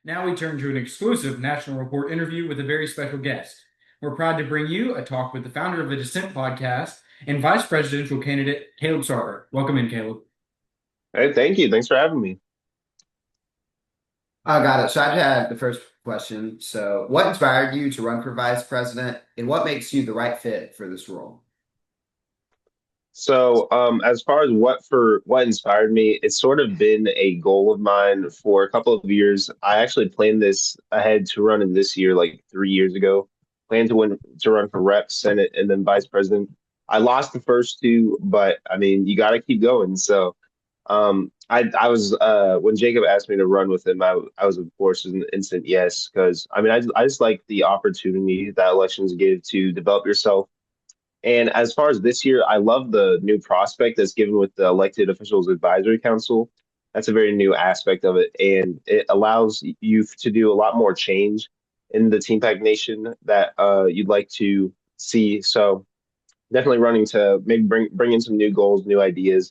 Now we turn to an exclusive National Report interview with a very special guest. We're proud to bring you a talk with the founder of the Dissent podcast and vice presidential candidate, Caleb Sartor. Welcome in, Caleb. Hey, thank you. Thanks for having me. I got it. So I had the first question. So, what inspired you to run for vice president, and what makes you the right fit for this role? As far as what inspired me, it's sort of been a goal of mine for a couple of years. I actually planned this ahead to run in this year, like 3 years ago. Planned to run for rep, senate, and then vice president. I lost the first two, but I mean, you got to keep going. I was when Jacob asked me to run with him, I was of course an instant yes because I mean I just like the opportunity that elections give to develop yourself. And as far as this year, I love the new prospect that's given with the elected officials advisory council. That's a very new aspect of it, and it allows you to do a lot more change in the Team Pack Nation that you'd like to see. So definitely running to maybe bring in some new goals, new ideas,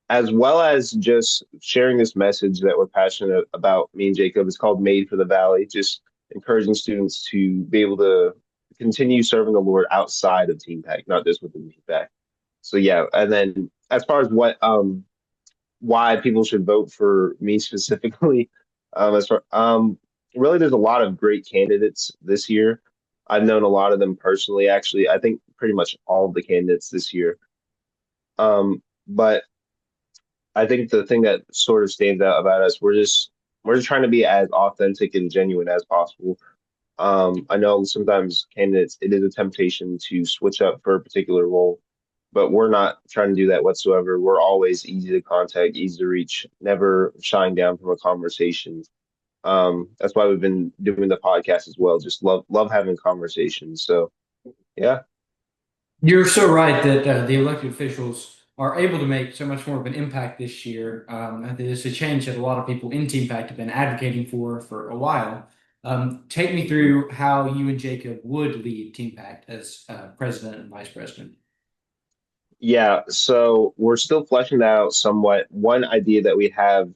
as well as just sharing this message that we're passionate about. Me and Jacob, it's called Made for the Valley, just encouraging students to be able to continue serving the Lord outside of Team Pack, not just within Team Pack. So yeah, and then as far as what why people should vote for me specifically, as far really there's a lot of great candidates this year. I've known a lot of them personally, actually. I think pretty much all of the candidates this year. But I think the thing that sort of stands out about us, we're just trying to be as authentic and genuine as possible. I know sometimes candidates it is a temptation to switch up for a particular role, but we're not trying to do that whatsoever. We're always easy to contact, easy to reach, never shying down from a conversation. That's why we've been doing the podcast as well. Just love having conversations. So yeah. You're so right that the elected officials are able to make so much more of an impact this year. I think it's a change that a lot of people in Team Pact have been advocating for a while. Take me through how you and Jacob would lead Team Pact as president and vice president. Yeah, so we're still fleshing that out somewhat. One idea that we have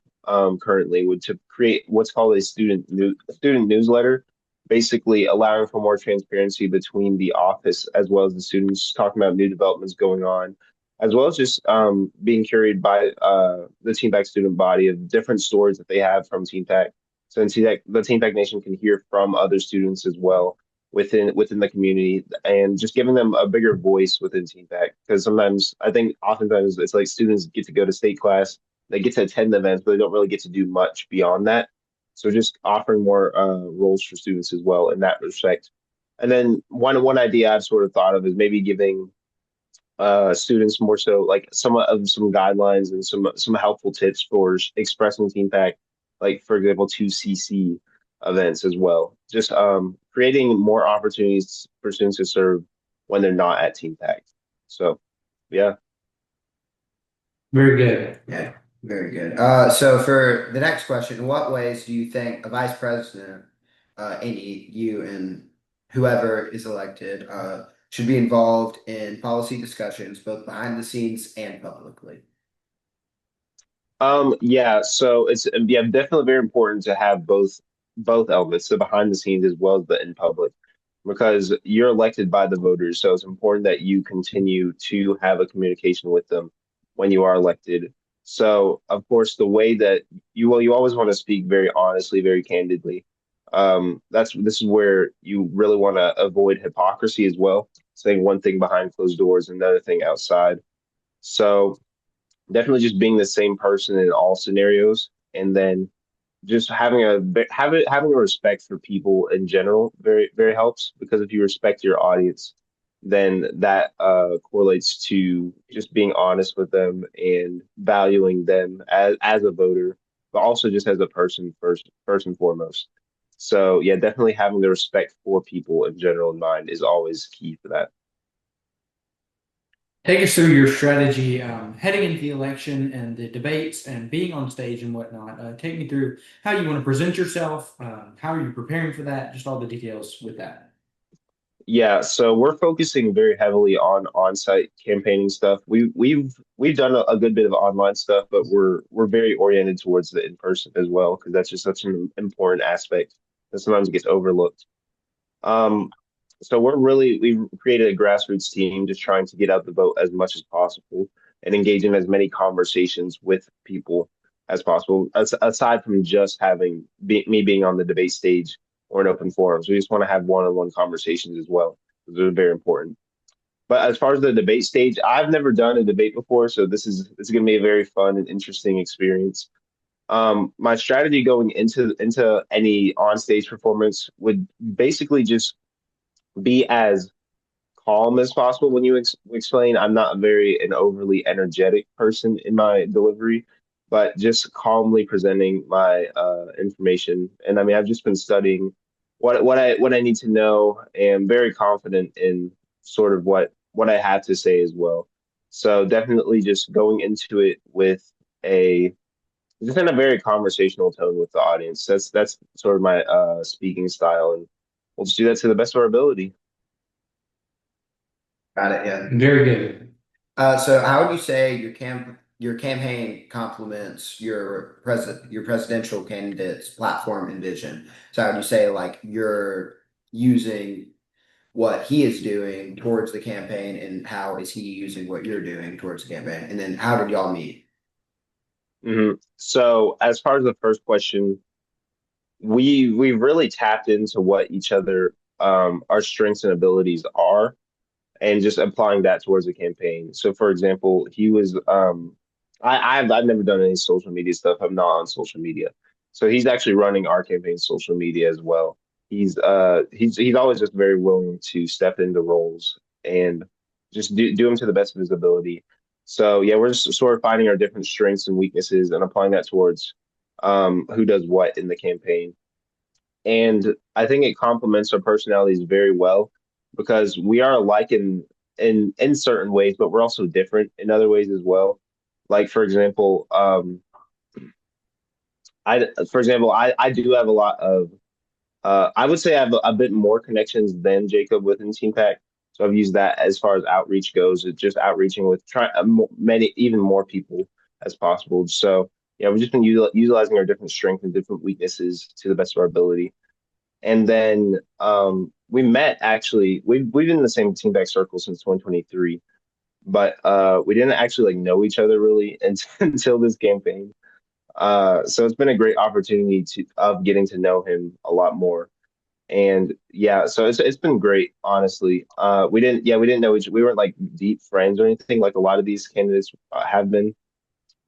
currently would to create what's called a student newsletter, basically allowing for more transparency between the office as well as the students, talking about new developments going on, as well as just being curated by the Team Pack student body of different stories that they have from Team Pack. So the Team Pack Nation can hear from other students as well within the community and just giving them a bigger voice within Team Pack. Because sometimes I think oftentimes it's like students get to go to state class, they get to attend the events, but they don't really get to do much beyond that. So just offering more roles for students as well in that respect. And then one idea I've sort of thought of is maybe giving students more so like some guidelines and some helpful tips for expressing Team Pack, like for example, 2CC events as well. Just creating more opportunities for students to serve when they're not at Team Pack. So yeah. Very good. Yeah, very good. So for the next question, in what ways do you think a vice president, any you and whoever is elected, should be involved in policy discussions, both behind the scenes and publicly? Yeah, so it's yeah, definitely very important to have both elements, the behind the scenes as well as the in public, because you're elected by the voters. So it's important that you continue to have a communication with them when you are elected. So of course, the way that you always want to speak very honestly, very candidly. This is where you really want to avoid hypocrisy as well, saying one thing behind closed doors, another thing outside. So definitely just being the same person in all scenarios, and then just having a respect for people in general very helps, because if you respect your audience, then that correlates to just being honest with them and valuing them as a voter, but also just as a person first and foremost. So yeah, definitely having the respect for people in general in mind is always key for that. Take us through your strategy heading into the election and the debates and being on stage and whatnot. Take me through how you want to present yourself. How are you preparing for that? Just all the details with that. Yeah, so we're focusing very heavily on on-site campaigning stuff. We've done a good bit of online stuff, but we're very oriented towards the in-person as well because that's just such an important aspect that sometimes gets overlooked. Um, so we've created a grassroots team just trying to get out the vote as much as possible and engage in as many conversations with people as possible, aside from just me being on the debate stage or in open forums. We just want to have one-on-one conversations as well. Those are very important. But as far as the debate stage, I've never done a debate before, so this is going to be a very fun and interesting experience. My strategy going into any on-stage performance would basically just be as calm as possible when you explain. I'm not very an overly energetic person in my delivery, but just calmly presenting my information. And I mean, I've just been studying what I need to know, and very confident in sort of what I have to say as well. So definitely just going into it with a just in a very conversational tone with the audience. That's sort of my speaking style, and we'll just do that to the best of our ability. Got it. Yeah. Very good. So how would you say your campaign complements your presidential candidate's platform and vision? So how would you say like you're using what he is doing towards the campaign, and how is he using what you're doing towards the campaign? And then how did y'all meet? So as far as the first question, we really tapped into what each other our strengths and abilities are, and just applying that towards the campaign. So for example, he was I've never done any social media stuff. I'm not on social media. So he's actually running our campaign's social media as well. He's always just very willing to step into roles and just do them to the best of his ability. So yeah, we're just sort of finding our different strengths and weaknesses and applying that towards who does what in the campaign. And I think it complements our personalities very well because we are alike in certain ways, but we're also different in other ways as well. Like for example, I do have a lot of I would say I have a bit more connections than Jacob within Team Pack. So I've used that as far as outreach goes. It's just outreaching with try many even more people as possible. So yeah, we've just been utilizing our different strengths and different weaknesses to the best of our ability. And then we met actually. We've been in the same Team Pack circle since 2023, but we didn't actually like know each other really until this campaign. So it's been a great opportunity to of getting to know him a lot more. And yeah, so it's been great, honestly. We didn't know we weren't like deep friends or anything like a lot of these candidates have been,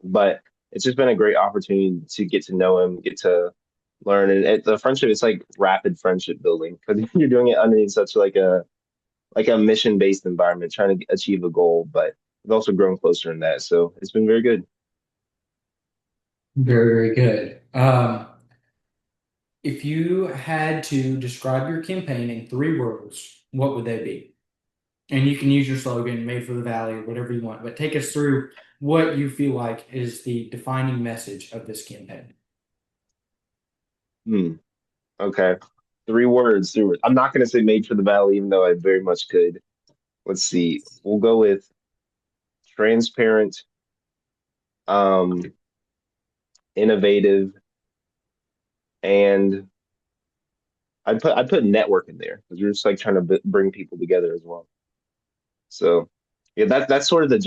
but it's just been a great opportunity to get to know him, get to learn, and the friendship is like rapid friendship building because you're doing it underneath such like a mission based environment, trying to achieve a goal, but we've also grown closer in that. So it's been very good. Very, very good. If you had to describe your campaign in 3 words, what would they be? And you can use your slogan, Made for the Valley, or whatever you want, but take us through what you feel like is the defining message of this campaign. Hmm. Okay. 3 words. 3 words. I'm not going to say made for the valley, even though I very much could. Let's see. We'll go with transparent, um, innovative, and I'd put network in there because we're just like trying to bring people together as well. So yeah, that's sort of the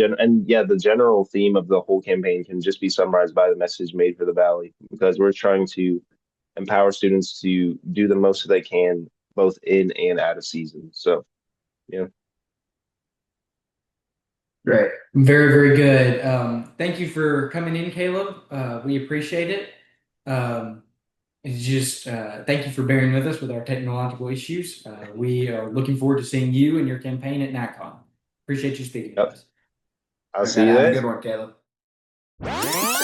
general theme of the whole campaign can just be summarized by the message made for the valley because we're trying to empower students to do the most that they can both in and out of season. So yeah. Great. Very, very good. Thank you for coming in, Caleb. We appreciate it. It's just thank you for bearing with us with our technological issues. We are looking forward to seeing you and your campaign at NACON. Appreciate you speaking with Yep. us. I'll Okay, see you have a there. good one, Caleb.